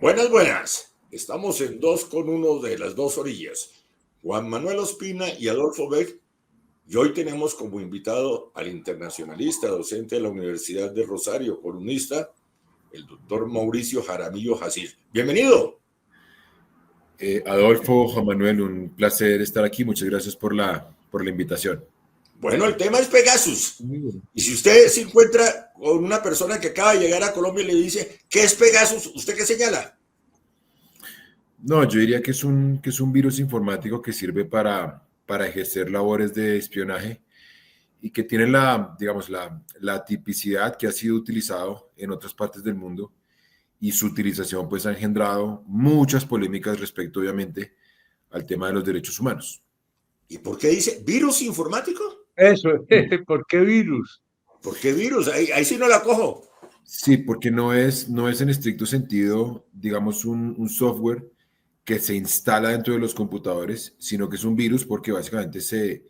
Buenas, buenas. Estamos en Dos con Uno de las Dos Orillas. Juan Manuel Ospina y Adolfo Beck. Y hoy tenemos como invitado al internacionalista, docente de la Universidad de Rosario, columnista, el doctor Mauricio Jaramillo Jacir. Bienvenido. Adolfo, Juan Manuel, un placer estar aquí. Muchas gracias por la invitación. Bueno, el tema es Pegasus. Y si usted se encuentra con una persona que acaba de llegar a Colombia y le dice, ¿qué es Pegasus? ¿Usted qué señala? No, yo diría que es un virus informático que sirve para ejercer labores de espionaje y que tiene la tipicidad que ha sido utilizado en otras partes del mundo, y su utilización pues ha engendrado muchas polémicas respecto obviamente al tema de los derechos humanos. ¿Y por qué dice virus informático? Eso, ¿por qué virus? ¿Por qué virus? Ahí sí no la cojo. Sí, porque no es en estricto sentido, digamos, un software que se instala dentro de los computadores, sino que es un virus porque básicamente se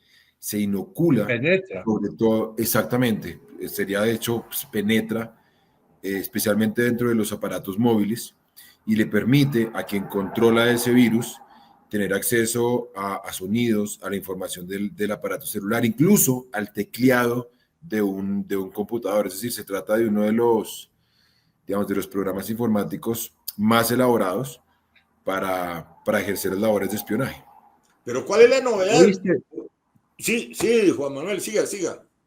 inocula. Penetra. Sobre todo, exactamente, sería de hecho, penetra especialmente dentro de los aparatos móviles, y le permite a quien controla ese virus tener acceso a sonidos, a la información del aparato celular, incluso al tecleado de un computador. Es decir, se trata de uno de los programas informáticos más elaborados para ejercer las labores de espionaje. Pero ¿cuál es la novedad? ¿Oíste? Sí, Juan Manuel, siga.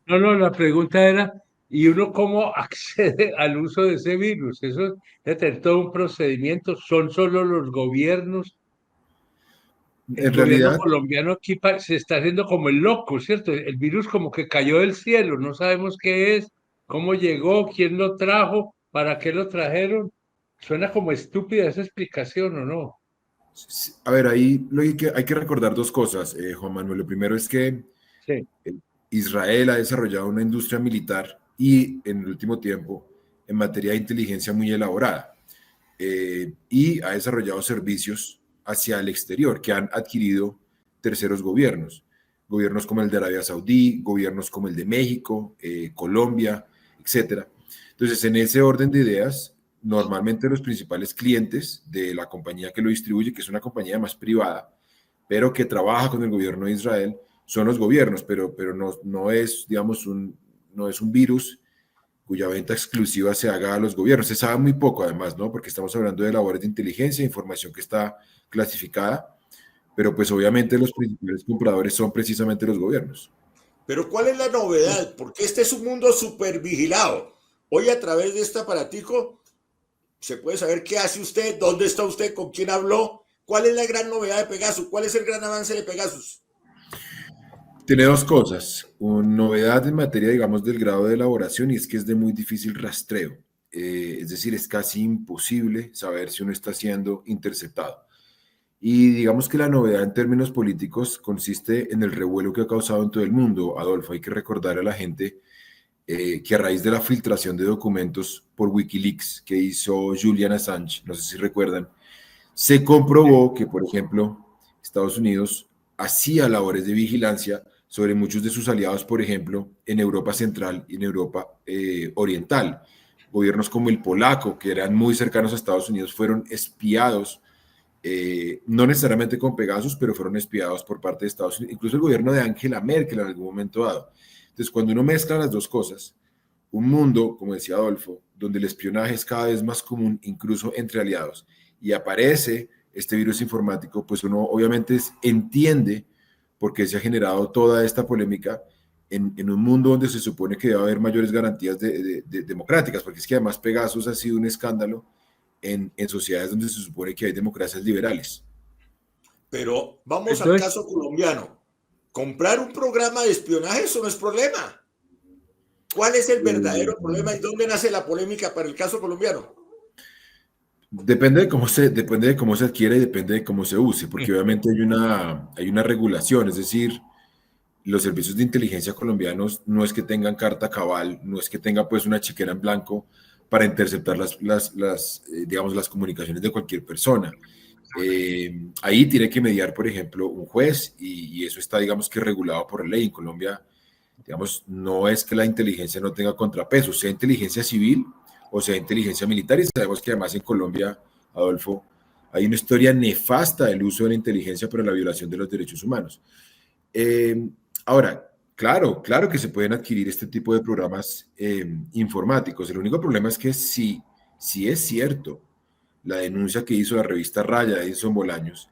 No, la pregunta era, ¿y uno cómo accede al uso de ese virus? Eso debe tener todo un procedimiento. ¿Son solo los gobiernos? El gobierno colombiano aquí se está haciendo como el loco, ¿cierto? El virus como que cayó del cielo, no sabemos qué es, cómo llegó, quién lo trajo, para qué lo trajeron. Suena como estúpida esa explicación, ¿o no? A ver, ahí hay que recordar dos cosas, Juan Manuel. Lo primero es que sí. Israel ha desarrollado una industria militar y en el último tiempo en materia de inteligencia muy elaborada, y ha desarrollado servicios hacia el exterior que han adquirido terceros gobiernos como el de Arabia Saudí, gobiernos como el de México, Colombia, etc. Entonces, en ese orden de ideas, normalmente los principales clientes de la compañía que lo distribuye, que es una compañía más privada, pero que trabaja con el gobierno de Israel, son los gobiernos, pero no es, digamos, no es un virus cuya venta exclusiva se haga a los gobiernos. Se sabe muy poco, además, ¿no? Porque estamos hablando de labores de inteligencia, información que está clasificada, pero pues obviamente los principales compradores son precisamente los gobiernos. Pero ¿cuál es la novedad? Porque este es un mundo súper vigilado. Hoy a través de este aparatico se puede saber qué hace usted, dónde está usted, con quién habló. ¿Cuál es la gran novedad de Pegasus? ¿Cuál es el gran avance de Pegasus? Tiene dos cosas. Una novedad en materia, digamos, del grado de elaboración, y es que es de muy difícil rastreo. Es decir, es casi imposible saber si uno está siendo interceptado. Y digamos que la novedad en términos políticos consiste en el revuelo que ha causado en todo el mundo. Adolfo, hay que recordar a la gente que a raíz de la filtración de documentos por Wikileaks que hizo Julian Assange, no sé si recuerdan, se comprobó que, por ejemplo, Estados Unidos hacía labores de vigilancia sobre muchos de sus aliados, por ejemplo, en Europa Central y en Europa Oriental. Gobiernos como el polaco, que eran muy cercanos a Estados Unidos, fueron espiados, no necesariamente con Pegasus, pero fueron espiados por parte de Estados Unidos, incluso el gobierno de Angela Merkel en algún momento dado. Entonces, cuando uno mezcla las dos cosas, un mundo, como decía Adolfo, donde el espionaje es cada vez más común, incluso entre aliados, y aparece este virus informático, pues uno obviamente entiende por qué se ha generado toda esta polémica en un mundo donde se supone que debe haber mayores garantías democráticas, porque es que además Pegasus ha sido un escándalo en sociedades donde se supone que hay democracias liberales. Pero vamos al caso colombiano. Comprar un programa de espionaje, eso no es problema. ¿Cuál es el verdadero problema y dónde nace la polémica para el caso colombiano? Depende de cómo se adquiere y depende de cómo se use, porque obviamente hay una regulación, es decir, los servicios de inteligencia colombianos no es que tengan carta cabal, no es que tenga pues una chequera en blanco para interceptar las comunicaciones de cualquier persona. Ahí tiene que mediar, por ejemplo, un juez, y eso está, digamos, que regulado por ley. En Colombia, digamos, no es que la inteligencia no tenga contrapeso, sea inteligencia civil o sea inteligencia militar, y sabemos que además en Colombia Adolfo, hay una historia nefasta del uso de la inteligencia para la violación de los derechos humanos. Ahora, claro que se pueden adquirir este tipo de programas informáticos. El único problema es que si es cierto la denuncia que hizo la revista Raya de Edison Bolaños,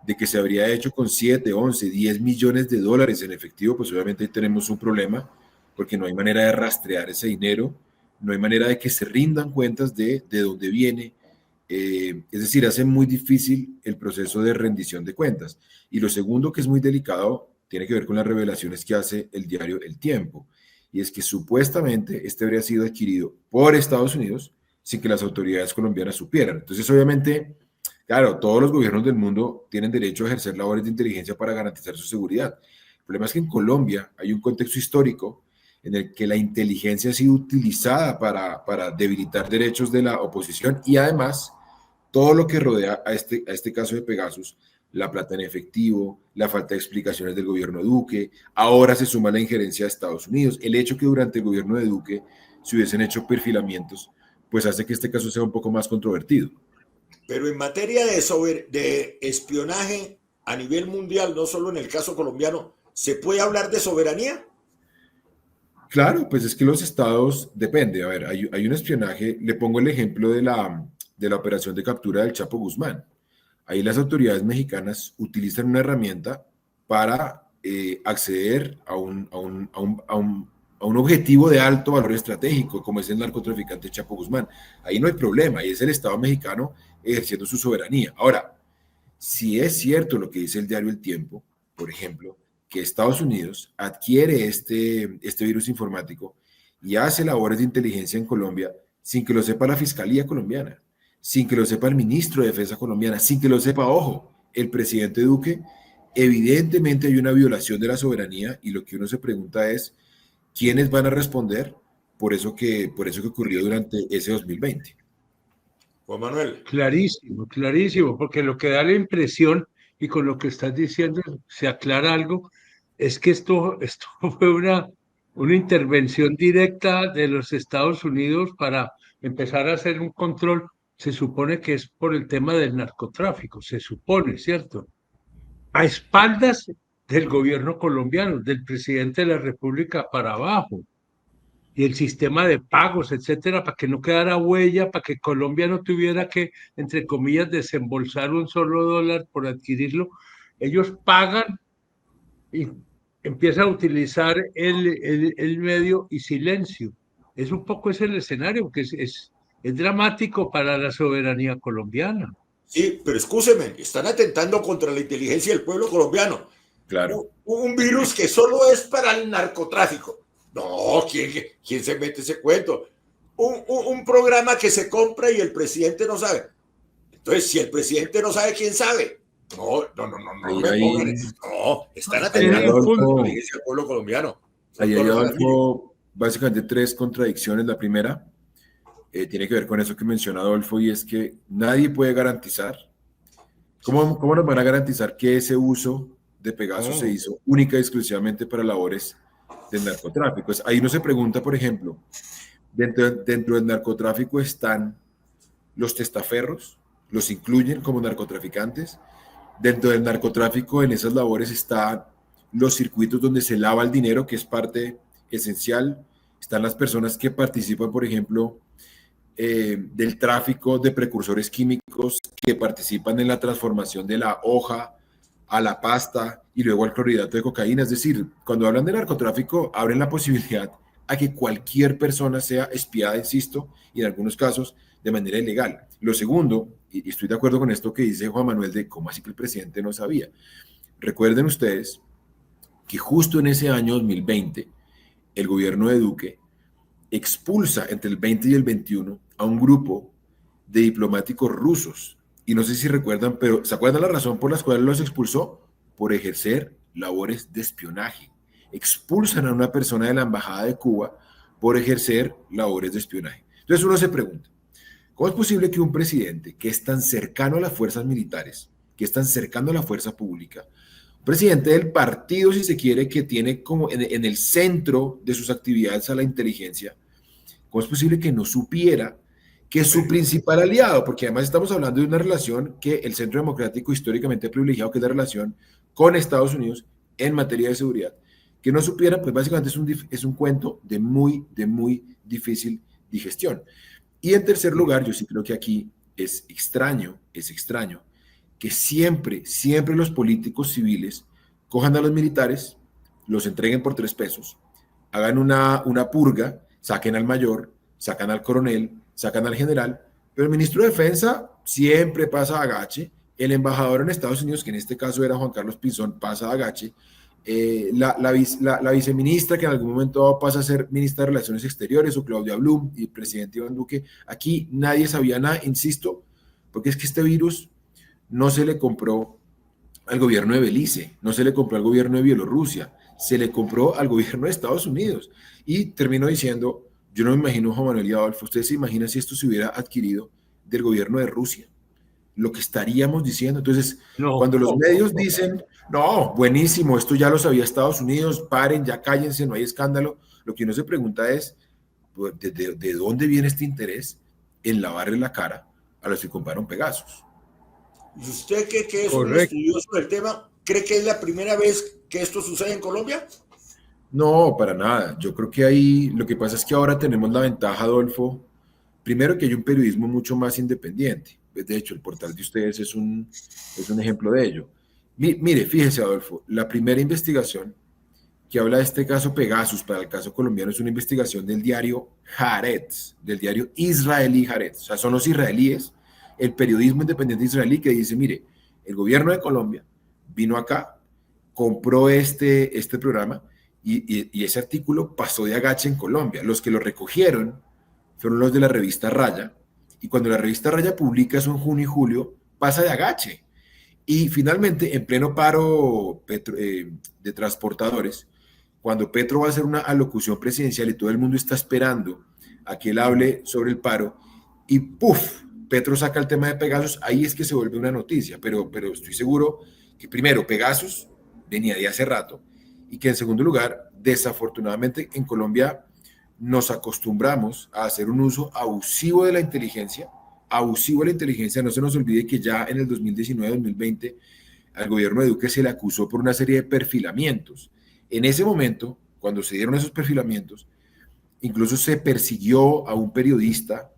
de que se habría hecho con 7, 11, 10 millones de dólares en efectivo, pues obviamente ahí tenemos un problema, porque no hay manera de rastrear ese dinero, no hay manera de que se rindan cuentas de dónde viene. Es decir, hace muy difícil el proceso de rendición de cuentas. Y lo segundo, que es muy delicado, tiene que ver con las revelaciones que hace el diario El Tiempo, y es que supuestamente este habría sido adquirido por Estados Unidos sin que las autoridades colombianas supieran. Entonces, obviamente, claro, todos los gobiernos del mundo tienen derecho a ejercer labores de inteligencia para garantizar su seguridad. El problema es que en Colombia hay un contexto histórico en el que la inteligencia ha sido utilizada para debilitar derechos de la oposición y además todo lo que rodea a este caso de Pegasus, la plata en efectivo, la falta de explicaciones del gobierno de Duque, ahora se suma la injerencia de Estados Unidos, el hecho que durante el gobierno de Duque se hubiesen hecho perfilamientos, pues hace que este caso sea un poco más controvertido. Pero en materia de espionaje a nivel mundial, no solo en el caso colombiano, ¿se puede hablar de soberanía? Claro, pues es que los estados, depende, a ver, hay un espionaje, le pongo el ejemplo de la operación de captura del Chapo Guzmán. Ahí las autoridades mexicanas utilizan una herramienta para acceder a un objetivo de alto valor estratégico, como es el narcotraficante Chapo Guzmán. Ahí no hay problema, ahí es el Estado mexicano ejerciendo su soberanía. Ahora, si es cierto lo que dice el diario El Tiempo, por ejemplo, que Estados Unidos adquiere este virus informático y hace labores de inteligencia en Colombia sin que lo sepa la Fiscalía colombiana, sin que lo sepa el ministro de Defensa colombiana, sin que lo sepa, ojo, el presidente Duque, evidentemente hay una violación de la soberanía y lo que uno se pregunta es, ¿quiénes van a responder por eso que ocurrió durante ese 2020? Juan Manuel. Clarísimo, clarísimo, porque lo que da la impresión, y con lo que estás diciendo se aclara algo, es que esto fue una intervención directa de los Estados Unidos para empezar a hacer un control. Se supone que es por el tema del narcotráfico, se supone, ¿cierto? A espaldas del gobierno colombiano, del presidente de la República para abajo y el sistema de pagos, etcétera, para que no quedara huella, para que Colombia no tuviera que, entre comillas, desembolsar un solo dólar por adquirirlo. Ellos pagan y empiezan a utilizar el medio y silencio. Es un poco ese el escenario, que es dramático para la soberanía colombiana. Sí, pero escúcheme, están atentando contra la inteligencia del pueblo colombiano. Claro. Un virus que solo es para el narcotráfico. No, ¿quién se mete ese cuento? Un programa que se compra y el presidente no sabe. Entonces, si el presidente no sabe, ¿quién sabe? No me pongan eso. No, están atentando contra la inteligencia del pueblo colombiano. Ahí hay, Adolfo, básicamente tres contradicciones. La primera tiene que ver con eso que menciona Adolfo, y es que nadie puede garantizar. ¿Cómo nos van a garantizar que ese uso de Pegasus se hizo única y exclusivamente para labores del narcotráfico? Pues ahí uno se pregunta, por ejemplo, dentro del narcotráfico están los testaferros, los incluyen como narcotraficantes. Dentro del narcotráfico, en esas labores están los circuitos donde se lava el dinero, que es parte esencial. Están las personas que participan, por ejemplo, del tráfico de precursores químicos, que participan en la transformación de la hoja a la pasta y luego al clorhidrato de cocaína. Es decir, cuando hablan de narcotráfico, abren la posibilidad a que cualquier persona sea espiada, insisto, y en algunos casos de manera ilegal. Lo segundo, y estoy de acuerdo con esto que dice Juan Manuel, de cómo así que el presidente no sabía. Recuerden ustedes que justo en ese año 2020, el gobierno de Duque expulsa entre el 20 y el 21 a un grupo de diplomáticos rusos. Y no sé si recuerdan, pero ¿se acuerdan la razón por la cual los expulsó? Por ejercer labores de espionaje. Expulsan a una persona de la Embajada de Cuba por ejercer labores de espionaje. Entonces uno se pregunta, ¿cómo es posible que un presidente que es tan cercano a las fuerzas militares, que es tan cercano a la fuerza pública, un presidente del partido, si se quiere, que tiene como en el centro de sus actividades a la inteligencia, cómo es posible que no supiera que su principal aliado, porque además estamos hablando de una relación que el Centro Democrático históricamente ha privilegiado, que es la relación con Estados Unidos en materia de seguridad, que no supiera, pues básicamente es un cuento de muy difícil digestión. Y en tercer lugar, yo sí creo que aquí es extraño que siempre los políticos civiles cojan a los militares, los entreguen por 3 pesos, hagan una purga, saquen al mayor, sacan al coronel, sacan al general, pero el ministro de Defensa siempre pasa a agache, el embajador en Estados Unidos, que en este caso era Juan Carlos Pinzón, pasa a agache, la viceministra, que en algún momento pasa a ser ministra de Relaciones Exteriores, o Claudia Blum, y el presidente Iván Duque, aquí nadie sabía nada, insisto, porque es que este virus no se le compró al gobierno de Belice, no se le compró al gobierno de Bielorrusia, se le compró al gobierno de Estados Unidos. Y termino diciendo, yo no me imagino, Juan Manuel y Adolfo, ¿usted se imagina si esto se hubiera adquirido del gobierno de Rusia? Lo que estaríamos diciendo. Entonces, cuando los medios dicen, no, buenísimo, esto ya lo sabía Estados Unidos, paren, ya cállense, no hay escándalo, lo que uno se pregunta es, pues, ¿de dónde viene este interés en lavarle la cara a los que compraron Pegasus? ¿Y usted que es un estudioso del tema, cree que es la primera vez que esto sucede en Colombia? No, para nada. Yo creo que ahí lo que pasa es que ahora tenemos la ventaja, Adolfo, primero que hay un periodismo mucho más independiente. De hecho, el portal de ustedes es un ejemplo de ello. Mire, fíjese, Adolfo, la primera investigación que habla de este caso Pegasus para el caso colombiano es una investigación del diario Haaretz, del diario israelí Haaretz. O sea, son los israelíes, el periodismo independiente israelí que dice, mire, el gobierno de Colombia vino acá, compró este programa y ese artículo pasó de agache en Colombia. Los que lo recogieron fueron los de la revista Raya, y cuando la revista Raya publica eso en junio y julio, pasa de agache. Y finalmente, en pleno paro de transportadores, cuando Petro va a hacer una alocución presidencial y todo el mundo está esperando a que él hable sobre el paro, y ¡puf! Petro saca el tema de Pegasus, ahí es que se vuelve una noticia, pero estoy seguro que primero Pegasus venía de hace rato, y que en segundo lugar, desafortunadamente en Colombia nos acostumbramos a hacer un uso abusivo de la inteligencia, no se nos olvide que ya en el 2019-2020 al gobierno de Duque se le acusó por una serie de perfilamientos. En ese momento, cuando se dieron esos perfilamientos, incluso se persiguió a un periodista,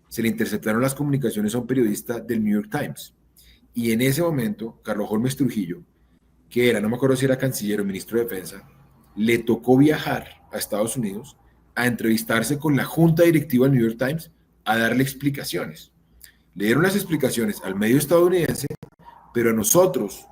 se le interceptaron las comunicaciones a un periodista del New York Times. Y en ese momento, Carlos Holmes Trujillo, que era, no me acuerdo si era canciller o ministro de Defensa, le tocó viajar a Estados Unidos a entrevistarse con la junta directiva del New York Times a darle explicaciones. Le dieron las explicaciones al medio estadounidense, pero a nosotros,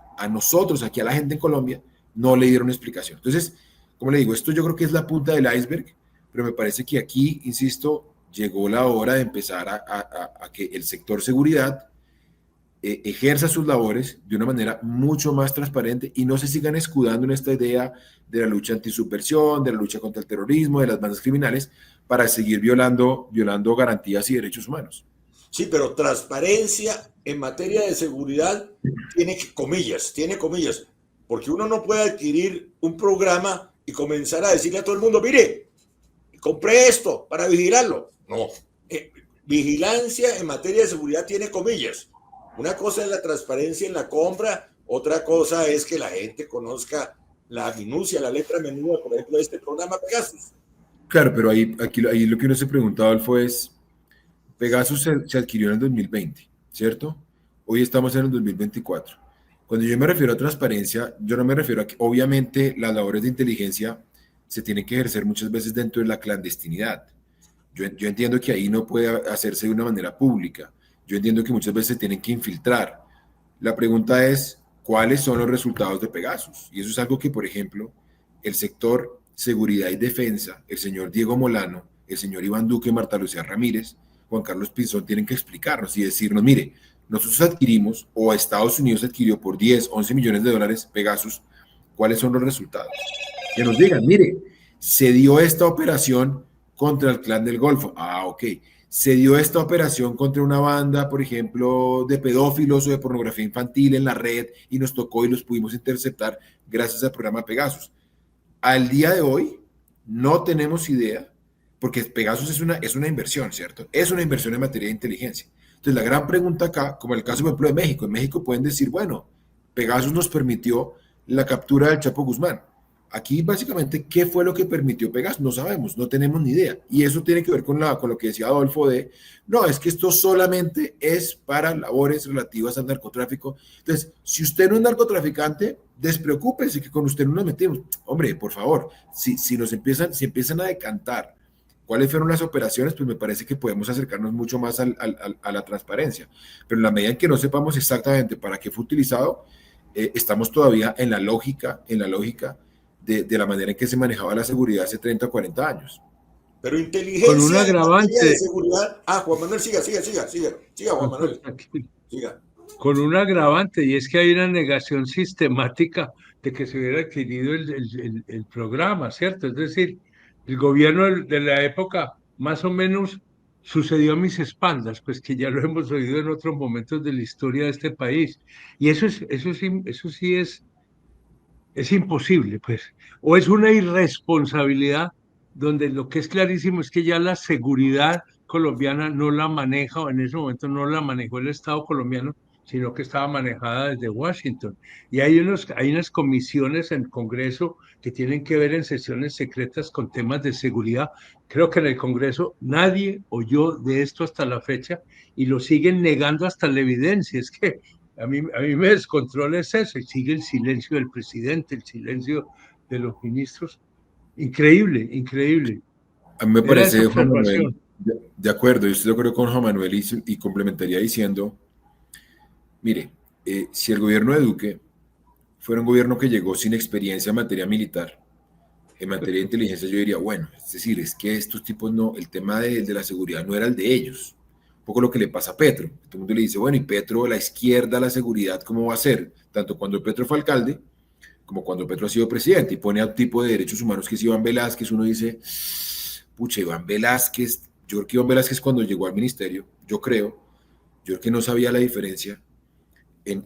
aquí a la gente en Colombia, no le dieron explicación. Entonces, como le digo, esto yo creo que es la punta del iceberg, pero me parece que aquí, insisto, llegó la hora de empezar a que el sector seguridad ejerza sus labores de una manera mucho más transparente y no se sigan escudando en esta idea de la lucha antisubversión, de la lucha contra el terrorismo, de las bandas criminales, para seguir violando garantías y derechos humanos. Sí, pero transparencia en materia de seguridad tiene comillas, porque uno no puede adquirir un programa y comenzar a decirle a todo el mundo, mire, compré esto para vigilarlo. No, vigilancia en materia de seguridad tiene comillas. Una cosa es la transparencia en la compra, otra cosa es que la gente conozca la minucia, la letra menuda, por ejemplo, de este programa Pegasus. Claro, pero ahí lo que uno se preguntaba, Adolfo, es, Pegasus se adquirió en el 2020, ¿cierto? Hoy estamos en el 2024. Cuando yo me refiero a transparencia, yo no me refiero a que obviamente las labores de inteligencia se tienen que ejercer muchas veces dentro de la clandestinidad. Yo entiendo que ahí no puede hacerse de una manera pública. Yo entiendo que muchas veces se tienen que infiltrar. La pregunta es, ¿cuáles son los resultados de Pegasus? Y eso es algo que, por ejemplo, el sector seguridad y defensa, el señor Diego Molano, el señor Iván Duque, Marta Lucía Ramírez, Juan Carlos Pinzón, tienen que explicarnos y decirnos, mire, nosotros adquirimos, o Estados Unidos adquirió por 10, 11 millones de dólares Pegasus, ¿cuáles son los resultados? Que nos digan, mire, se dio esta operación contra el Clan del Golfo. Ah, ok. Se dio esta operación contra una banda, por ejemplo, de pedófilos o de pornografía infantil en la red y nos tocó y los pudimos interceptar gracias al programa Pegasus. Al día de hoy no tenemos idea porque Pegasus es una inversión, ¿cierto? Es una inversión en materia de inteligencia. Entonces, la gran pregunta acá, como en el caso, por ejemplo, de México, en México pueden decir, bueno, Pegasus nos permitió la captura del Chapo Guzmán. Aquí, básicamente, ¿qué fue lo que permitió Pegasus? No sabemos, no tenemos ni idea. Y eso tiene que ver con lo que decía Adolfo no, es que esto solamente es para labores relativas al narcotráfico. Entonces, si usted no es narcotraficante, despreocúpese que con usted no nos metemos. Hombre, por favor, si empiezan a decantar cuáles fueron las operaciones, pues me parece que podemos acercarnos mucho más a la transparencia. Pero en la medida en que no sepamos exactamente para qué fue utilizado, estamos todavía en la lógica de la manera en que se manejaba la seguridad hace 30 o 40 años. Pero inteligencia con un agravante, en materia de seguridad. Juan Manuel, siga, Juan Manuel, siga. Con un agravante, y es que hay una negación sistemática de que se hubiera adquirido el programa, ¿cierto? Es decir, el gobierno de la época más o menos sucedió a mis espaldas, pues que ya lo hemos oído en otros momentos de la historia de este país. Y eso sí es imposible, pues. O es una irresponsabilidad donde lo que es clarísimo es que ya la seguridad colombiana no la maneja, o en ese momento no la manejó el Estado colombiano, sino que estaba manejada desde Washington. Y hay unas comisiones en el Congreso que tienen que ver en sesiones secretas con temas de seguridad. Creo que en el Congreso nadie oyó de esto hasta la fecha y lo siguen negando hasta la evidencia. Es que a mí me descontrola es eso, y sigue el silencio del presidente, el silencio de los ministros. Increíble, increíble. A mí me Era esa parece, Juan Manuel, observación. de acuerdo, yo estoy de acuerdo con Juan Manuel y complementaría diciendo, mire, si el gobierno de Duque fuera un gobierno que llegó sin experiencia en materia militar, en materia de inteligencia, yo diría, bueno, es decir, es que estos tipos no, el tema de la seguridad no era el de ellos. Un poco lo que le pasa a Petro. Todo el mundo le dice, bueno, y Petro, la izquierda, la seguridad, ¿cómo va a ser? Tanto cuando Petro fue alcalde, como cuando Petro ha sido presidente, y pone a un tipo de derechos humanos que es Iván Velázquez, uno dice, pucha, Iván Velázquez, yo creo que Iván Velázquez cuando llegó al ministerio, yo creo que no sabía la diferencia en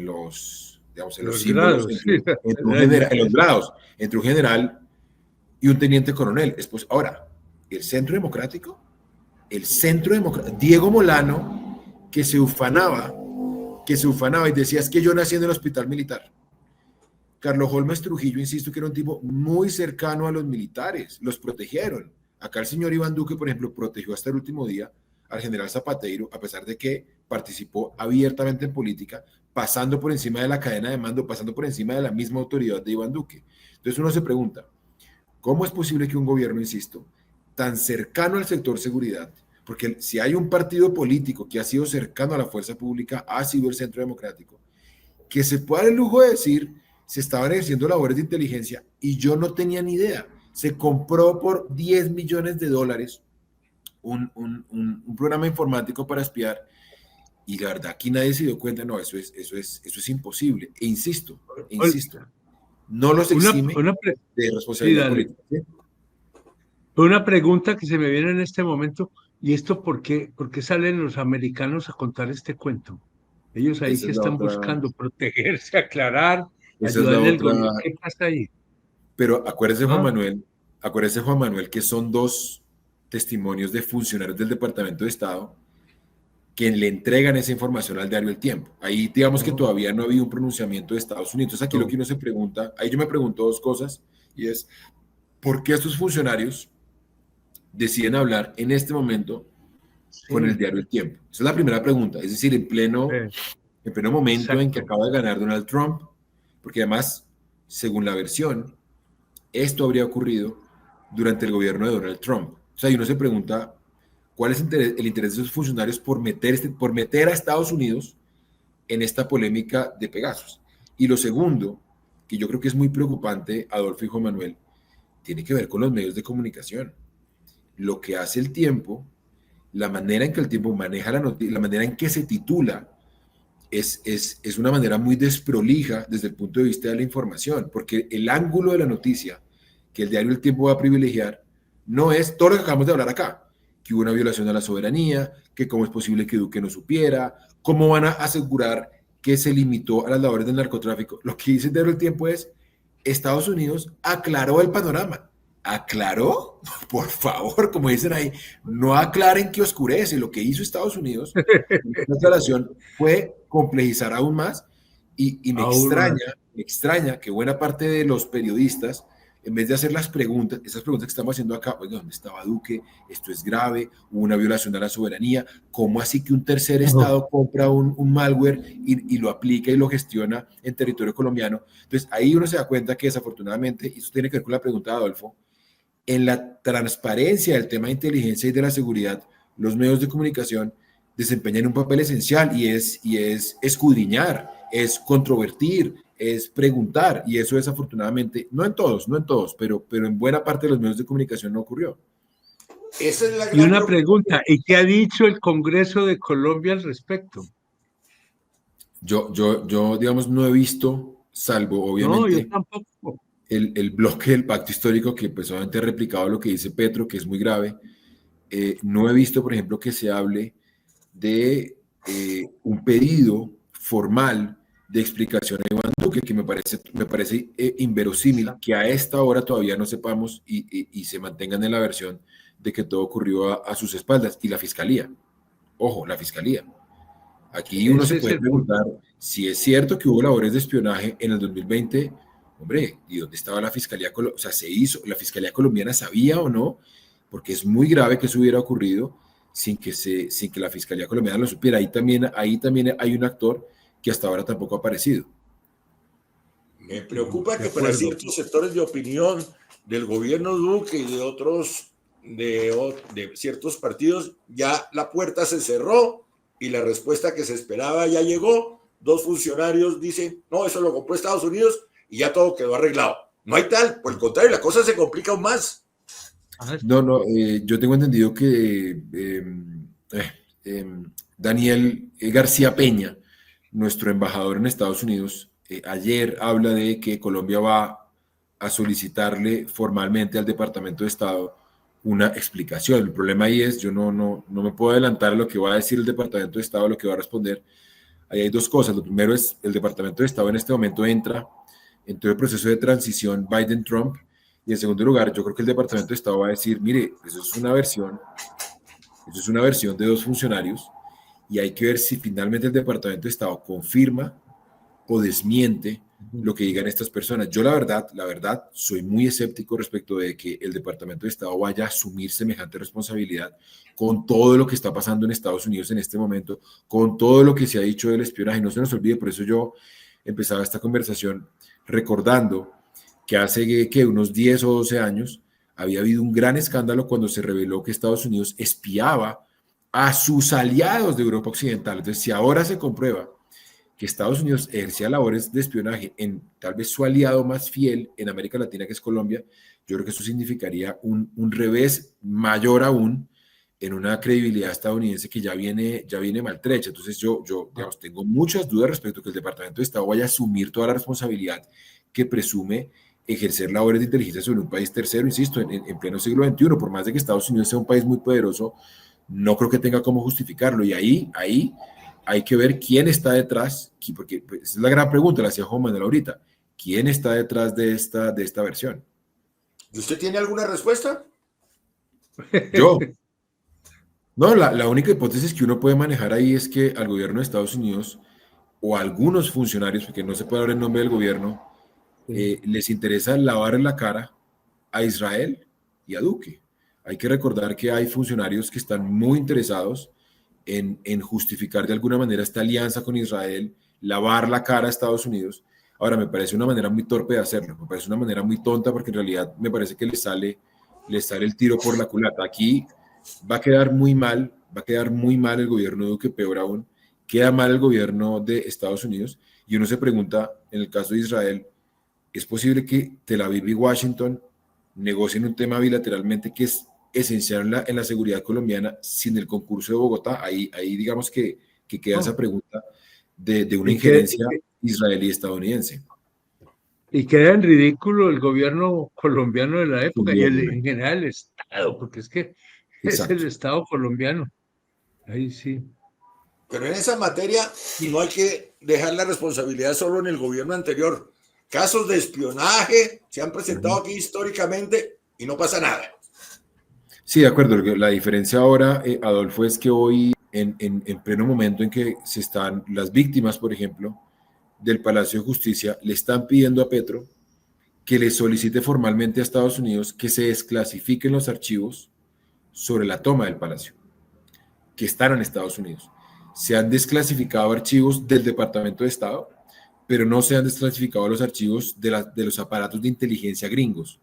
los, digamos, en los símbolos, Grados, sí. en los grados, entre un general y un teniente coronel. Después, ahora, el Centro Democrático, Diego Molano, que se ufanaba y decía, es que yo nací en el hospital militar. Carlos Holmes Trujillo, insisto, que era un tipo muy cercano a los militares, los protegieron. Acá el señor Iván Duque, por ejemplo, protegió hasta el último día al general Zapateiro, a pesar de que participó abiertamente en política, pasando por encima de la cadena de mando, pasando por encima de la misma autoridad de Iván Duque. Entonces uno se pregunta, ¿cómo es posible que un gobierno, insisto, tan cercano al sector seguridad, porque si hay un partido político que ha sido cercano a la fuerza pública, ha sido el Centro Democrático, que se pueda dar el lujo de decir, se estaban ejerciendo labores de inteligencia y yo no tenía ni idea? Se compró por $10 millones un programa informático para espiar y la verdad aquí nadie se dio cuenta. No, eso es imposible. E insisto, no los exime de responsabilidad política. ¿Sí? Una pregunta que se me viene en este momento, ¿y esto por qué salen los americanos a contar este cuento? Ellos ahí Esa que es la están otra, buscando protegerse, aclarar, esa es la ayudarle al otra. gobierno. ¿Qué pasa ahí? Pero acuérdese, Juan Manuel, que son dos testimonios de funcionarios del Departamento de Estado que le entregan esa información al diario El Tiempo. Ahí digamos que todavía no había un pronunciamiento de Estados Unidos. Entonces aquí lo que uno se pregunta, ahí yo me pregunto dos cosas, y es, ¿por qué estos funcionarios deciden hablar en este momento con el diario El Tiempo? Esa es la primera pregunta. Es decir, en pleno momento en que acaba de ganar Donald Trump, porque además, según la versión, esto habría ocurrido durante el gobierno de Donald Trump. O sea, y uno se pregunta, ¿cuál es el interés de esos funcionarios por meter a Estados Unidos en esta polémica de Pegasus? Y lo segundo, que yo creo que es muy preocupante, Adolfo y Juan Manuel, tiene que ver con los medios de comunicación. Lo que hace El Tiempo, la manera en que El Tiempo maneja la noticia, la manera en que se titula, es una manera muy desprolija desde el punto de vista de la información, porque el ángulo de la noticia que el diario El Tiempo va a privilegiar no es todo lo que acabamos de hablar acá, que hubo una violación a la soberanía, que cómo es posible que Duque no supiera, cómo van a asegurar que se limitó a las labores del narcotráfico. Lo que dice el diario El Tiempo es, Estados Unidos aclaró el panorama, ¿Aclaró? Por favor, como dicen ahí, no aclaren que oscurece. Lo que hizo Estados Unidos en esta aclaración fue complejizar aún más y Aún más. me extraña que buena parte de los periodistas, en vez de hacer las preguntas, esas preguntas que estamos haciendo acá, oiga, ¿dónde estaba Duque? Esto es grave, hubo una violación a la soberanía. ¿Cómo así que un tercer estado compra un malware y lo aplica y lo gestiona en territorio colombiano? Entonces ahí uno se da cuenta que desafortunadamente, y eso tiene que ver con la pregunta de Adolfo, en la transparencia del tema de inteligencia y de la seguridad, los medios de comunicación desempeñan un papel esencial y es escudriñar, es controvertir, es preguntar, y eso desafortunadamente, no en todos, pero en buena parte de los medios de comunicación no ocurrió. Esa es la Y gran una preocupación. pregunta, ¿y qué ha dicho el Congreso de Colombia al respecto? Yo, digamos, no he visto, salvo No, yo obviamente tampoco. el bloque del pacto histórico que pues obviamente ha replicado lo que dice Petro, que es muy grave. No he visto, por ejemplo, que se hable de un pedido formal de explicación a Iván Duque, que me parece inverosímil que a esta hora todavía no sepamos y se mantengan en la versión de que todo ocurrió a sus espaldas. Y la fiscalía, ojo, la fiscalía. Aquí uno se Ese es puede el punto. preguntar si es cierto que hubo labores de espionaje en el 2020. Hombre, ¿y dónde estaba la fiscalía? O sea, ¿se hizo? ¿La fiscalía colombiana sabía o no? Porque es muy grave que eso hubiera ocurrido sin que la fiscalía colombiana lo supiera. Ahí también hay un actor que hasta ahora tampoco ha aparecido. Me preocupa De que para acuerdo. ciertos sectores de opinión del gobierno Duque y de otros, de ciertos partidos, ya la puerta se cerró y la respuesta que se esperaba ya llegó. Dos funcionarios dicen, no, eso lo compró Estados Unidos y ya todo quedó arreglado. No hay tal, por el contrario, la cosa se complica aún más. No, yo tengo entendido que Daniel García Peña, nuestro embajador en Estados Unidos, ayer habla de que Colombia va a solicitarle formalmente al Departamento de Estado una explicación. El problema ahí es, yo no me puedo adelantar a lo que va a decir el Departamento de Estado, lo que va a responder. Ahí hay dos cosas. Lo primero es, el Departamento de Estado en este momento entra en todo el proceso de transición Biden-Trump. Y en segundo lugar, yo creo que el Departamento de Estado va a decir, mire, eso es una versión de dos funcionarios y hay que ver si finalmente el Departamento de Estado confirma o desmiente lo que digan estas personas. Yo la verdad, soy muy escéptico respecto de que el Departamento de Estado vaya a asumir semejante responsabilidad con todo lo que está pasando en Estados Unidos en este momento, con todo lo que se ha dicho del espionaje. No se nos olvide, por eso yo empezaba esta conversación recordando que hace que unos 10 o 12 años había habido un gran escándalo cuando se reveló que Estados Unidos espiaba a sus aliados de Europa Occidental. Entonces, si ahora se comprueba que Estados Unidos ejercía labores de espionaje en tal vez su aliado más fiel en América Latina, que es Colombia, yo creo que eso significaría un revés mayor aún en una credibilidad estadounidense que ya viene maltrecha. Entonces yo digamos, tengo muchas dudas respecto a que el Departamento de Estado vaya a asumir toda la responsabilidad que presume ejercer labores de inteligencia sobre un país tercero, insisto, en pleno siglo XXI. Por más de que Estados Unidos sea un país muy poderoso, no creo que tenga cómo justificarlo. Y ahí hay que ver quién está detrás, porque esa es la gran pregunta, la hacía Juan Manuel ahorita. ¿Quién está detrás de esta versión? ¿Y usted tiene alguna respuesta? Yo. No, la única hipótesis que uno puede manejar ahí es que al gobierno de Estados Unidos o a algunos funcionarios, porque no se puede hablar en nombre del gobierno, les interesa lavar la cara a Israel y a Duque. Hay que recordar que hay funcionarios que están muy interesados en justificar de alguna manera esta alianza con Israel, lavar la cara a Estados Unidos. Ahora, me parece una manera muy torpe de hacerlo, me parece una manera muy tonta porque en realidad me parece que le sale el tiro por la culata. Aquí va a quedar muy mal el gobierno de Duque, peor aún, queda mal el gobierno de Estados Unidos y uno se pregunta, en el caso de Israel, ¿es posible que Tel Aviv y Washington negocien un tema bilateralmente que es esencial en la seguridad colombiana sin el concurso de Bogotá? Ahí digamos que queda esa pregunta de una Y, que, injerencia israelí-estadounidense. y queda en ridículo el gobierno colombiano de la Sin época y duda alguna. en general el Estado, porque es que es el Exacto. Estado colombiano. Ahí sí. Pero en esa materia no hay que dejar la responsabilidad solo en el gobierno anterior. Casos de espionaje se han presentado aquí históricamente y no pasa nada. Sí, de acuerdo. La diferencia ahora, Adolfo, es que hoy, en pleno momento en que se están las víctimas, por ejemplo, del Palacio de Justicia, le están pidiendo a Petro que le solicite formalmente a Estados Unidos que se desclasifiquen los archivos sobre la toma del Palacio, que están en Estados Unidos. Se han desclasificado archivos del Departamento de Estado, pero no se han desclasificado los archivos de los aparatos de inteligencia gringos.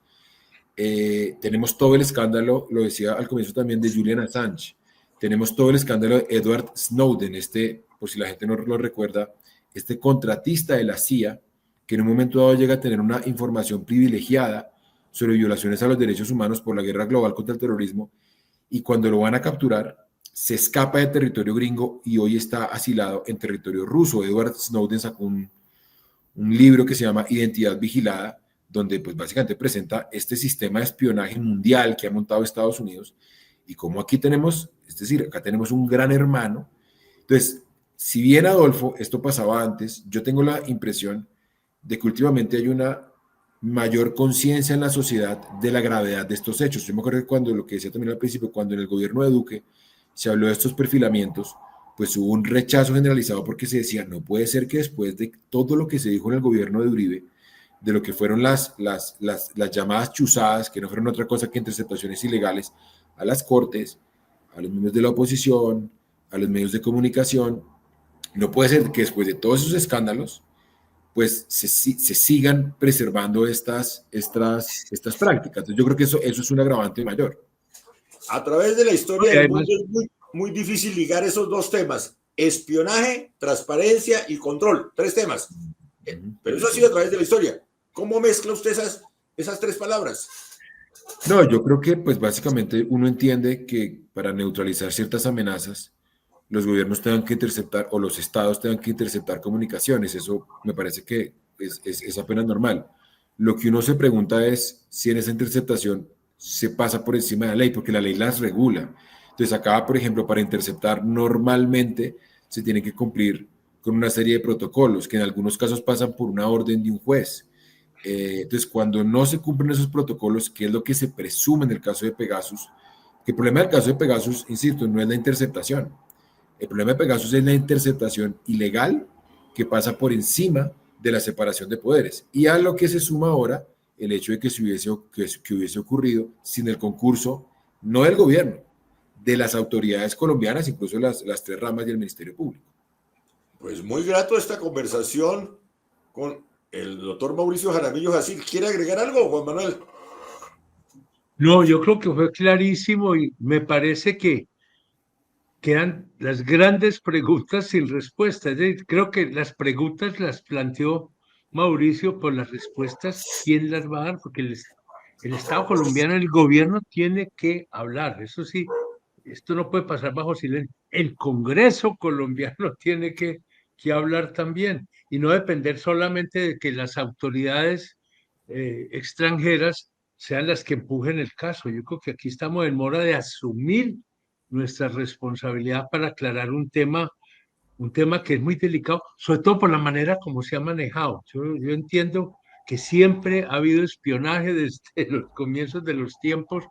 Tenemos todo el escándalo, lo decía al comienzo también, de Julian Assange. Tenemos todo el escándalo de Edward Snowden, por si la gente no lo recuerda, este contratista de la CIA, que en un momento dado llega a tener una información privilegiada sobre violaciones a los derechos humanos por la guerra global contra el terrorismo, y cuando lo van a capturar, se escapa de territorio gringo y hoy está asilado en territorio ruso. Edward Snowden sacó un libro que se llama Identidad Vigilada, donde pues básicamente presenta este sistema de espionaje mundial que ha montado Estados Unidos, y como aquí tenemos, es decir, acá tenemos un gran hermano. Entonces, si bien, Adolfo, esto pasaba antes, yo tengo la impresión de que últimamente hay una mayor conciencia en la sociedad de la gravedad de estos hechos. Yo me acuerdo que cuando, lo que decía también al principio, cuando en el gobierno de Duque se habló de estos perfilamientos, pues hubo un rechazo generalizado porque se decía, no puede ser que después de todo lo que se dijo en el gobierno de Uribe, de lo que fueron las llamadas chuzadas, que no fueron otra cosa que interceptaciones ilegales a las cortes, a los miembros de la oposición, a los medios de comunicación, no puede ser que después de todos esos escándalos, pues se sigan preservando estas prácticas. Entonces yo creo que eso es un agravante mayor. A través de la historia del mundo es muy difícil ligar esos dos temas: espionaje, transparencia y control. 3 temas. Pero eso ha sido a través de la historia. ¿Cómo mezcla usted esas 3 palabras? No, yo creo que pues básicamente uno entiende que para neutralizar ciertas amenazas, los gobiernos tengan que interceptar, o los estados tengan que interceptar comunicaciones. Eso me parece que es apenas normal. Lo que uno se pregunta es si en esa interceptación se pasa por encima de la ley, porque la ley las regula. Entonces acá, por ejemplo, para interceptar normalmente se tiene que cumplir con una serie de protocolos que en algunos casos pasan por una orden de un juez. Entonces, cuando no se cumplen esos protocolos, que es lo que se presume en el caso de Pegasus, que el problema del caso de Pegasus, insisto, no es la interceptación. El problema de Pegasus es la interceptación ilegal que pasa por encima de la separación de poderes. Y a lo que se suma ahora el hecho de que hubiese ocurrido sin el concurso, no del gobierno, de las autoridades colombianas, incluso las 3 ramas del Ministerio Público. Pues muy grato esta conversación con el doctor Mauricio Jaramillo Jacil. ¿Quiere agregar algo, Juan Manuel? No, yo creo que fue clarísimo y me parece que quedan las grandes preguntas sin respuesta. Es decir, creo que las preguntas las planteó Mauricio, por las respuestas, ¿quién las va a dar? Porque el Estado colombiano, el gobierno tiene que hablar. Eso sí, esto no puede pasar bajo silencio. El Congreso colombiano tiene que hablar también y no depender solamente de que las autoridades extranjeras sean las que empujen el caso. Yo creo que aquí estamos en mora de asumir nuestra responsabilidad para aclarar un tema que es muy delicado, sobre todo por la manera como se ha manejado. Yo entiendo que siempre ha habido espionaje desde los comienzos de los tiempos.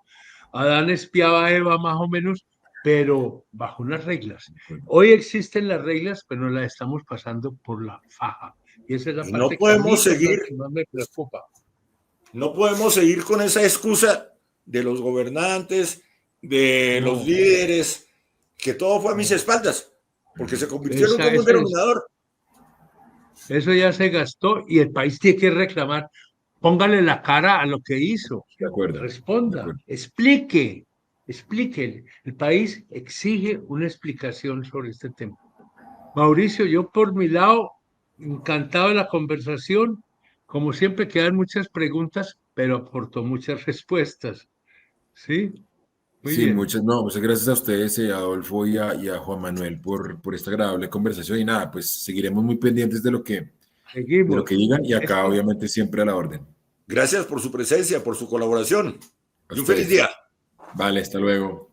Adán espiaba a Eva más o menos, pero bajo unas reglas. Hoy existen las reglas, pero no las estamos pasando por la faja. Y esa es la parte que más me preocupa. No podemos seguir con esa excusa de los gobernantes, de los líderes, que todo fue a mis espaldas, porque se convirtieron en un denominador. Eso ya se gastó y el país tiene que reclamar. Póngale la cara a lo que hizo. De acuerdo. Responda, de acuerdo. explique. El país exige una explicación sobre este tema. Mauricio, yo por mi lado, encantado de la conversación. Como siempre quedan muchas preguntas, pero aportó muchas respuestas. ¿Sí? Muy Sí, bien. muchas gracias a ustedes, Adolfo y a Juan Manuel por esta agradable conversación. Y nada, pues seguiremos muy pendientes de lo que digan, y acá obviamente siempre a la orden. Gracias por su presencia, por su colaboración. Y un feliz día. Vale, hasta luego.